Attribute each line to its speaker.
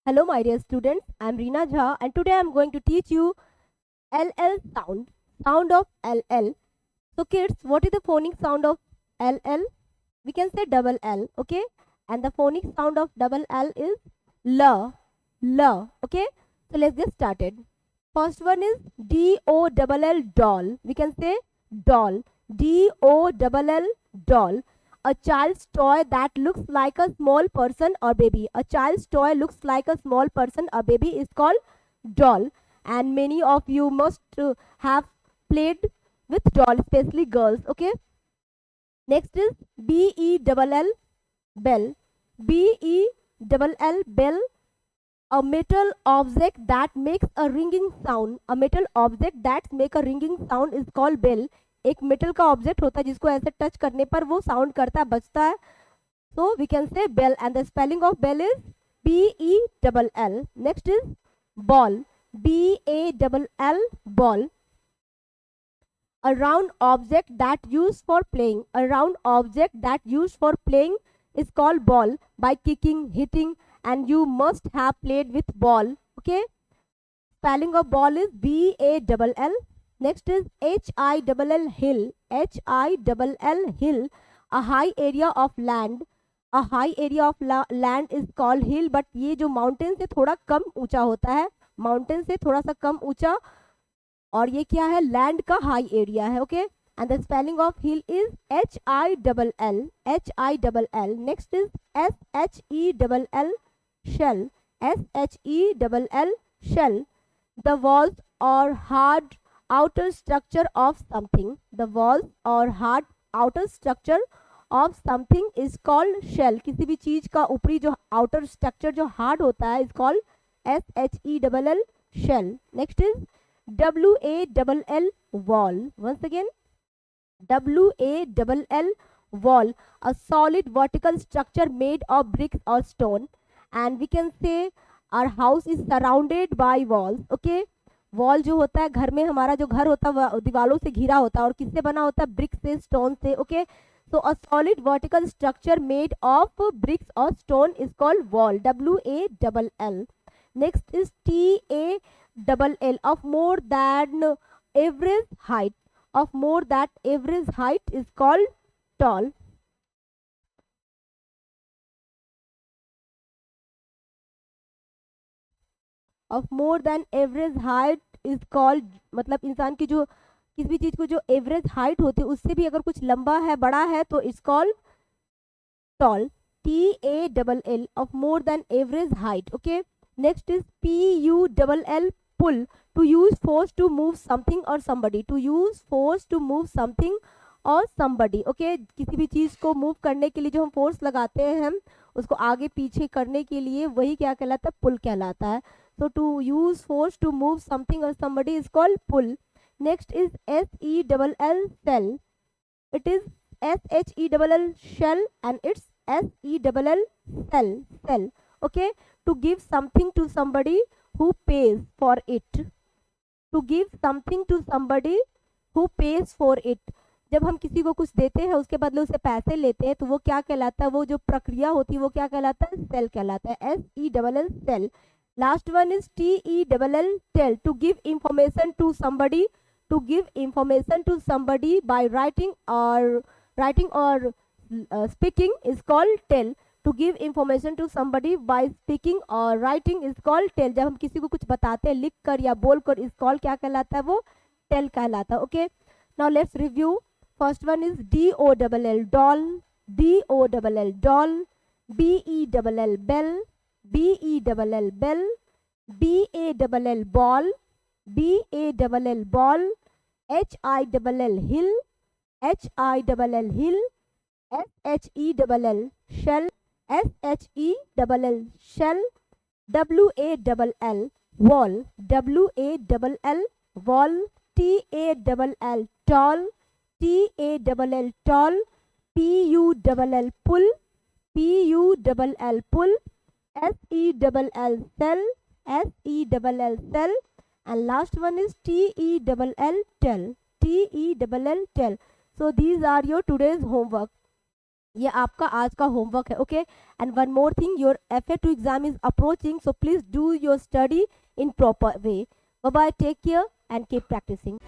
Speaker 1: Hello my dear students, I am Reena Jha and today I am going to teach you LL sound of LL. So kids, what is the phonic sound of LL? We can say double L, okay? And the phonic sound of double L is L, okay? So let's get started. First one is DOLL doll. We can say doll, DOLL doll. A child's toy that looks like a small person or baby. A child's toy looks like a small person or baby is called doll. And many of you must have played with doll, especially girls, okay? Next is BELL bell. BELL bell, a metal object that makes a ringing sound. A metal object that make a ringing sound is called bell. एक metal का object होता है जिसको ऐसे touch करने पर वो sound करता है, बजता है. So we can say bell and the spelling of bell is BELL. Next is ball, BALL ball. A round object that used for playing. A round object that used for playing is called ball. By kicking, hitting, and you must have played with ball. Okay. Spelling of ball is BALL. Next is HILL hill. HILL hill. A high area of land. A high area of land is called hill. But ये जो mountain से थोड़ा कम ऊंचा होता है, mountain से थोड़ा सा कम ऊंचा, और ये क्या है, लैंड का हाई एरिया है. Okay. And the spelling of hill is HILL. HILL. Next is SHELL shell. SHELL shell. The walls or hard outer structure of something. The walls or hard outer structure of something is called shell. किसी भी चीज का ऊपरी जो outer structure जो hard होता है is called SHELL shell. Next is WALL wall. Once again, WALL wall, a solid vertical structure made of bricks or stone. And we can say our house is surrounded by walls. Okay. Wall जो होता है, घर में हमारा जो घर होता है दीवारों से घिरा होता है, और किससे बना होता है, ब्रिक से, स्टोन से. Okay. So a solid vertical structure made of bricks और stone is called wall. WALL. Next is TALL, of more than average height. Of more than average height is called tall. Of more than average height is called, मतलब इंसान की जो किसी भी चीज को जो एवरेज हाइट होती है उससे भी अगर कुछ लंबा है, बड़ा है, तो it's called tall. TALL, of more than average height. Okay. Next is PULL pull, to use force to move something or somebody. To use force to move something और somebody. Okay. किसी भी चीज को मूव करने के लिए जो हम फोर्स लगाते हैं, हम उसको आगे पीछे करने के लिए, वही क्या कहलाता है, पुल कहलाता है. So to use force to move something or somebody is called pull. Next is SELL cell. It is SHELL shell and it's SELL cell. Okay. To give something to somebody who pays for it. To give something to somebody who pays for it. जब हम किसी को कुछ देते हैं, उसके बदले उसे पैसे लेते हैं, तो वो क्या कहलाता है, वो जो प्रक्रिया होती है वो क्या कहलाता है, सेल कहलाता है. SELL sell. Last one is TELL tell, to give information to somebody. To give information to somebody by writing or speaking is called tell. To give information to somebody by speaking or writing is called tell. जब हम किसी को कुछ बताते हैं लिख कर या बोल कर, इस कॉल क्या कहलाता है, वो tell कहलाता है. Okay. Now let's review. First one is DOLL doll. DOLL doll. BELL bell. BELL bell. BALL ball. BALL ball. HILL hill. HILL hill. SHELL shell. SHELL shell. WALL wall. WALL wall. TALL tall. TALL tall. PULL pull. PULL pull. SELL cell. SELL cell. And last one is TELL tell. TELL tell. So these are your today's homework. ये आपका आज का homework है. Okay, and one more thing, your FA2 exam is approaching, so please do your study in proper way. Bye bye, take care and keep practising.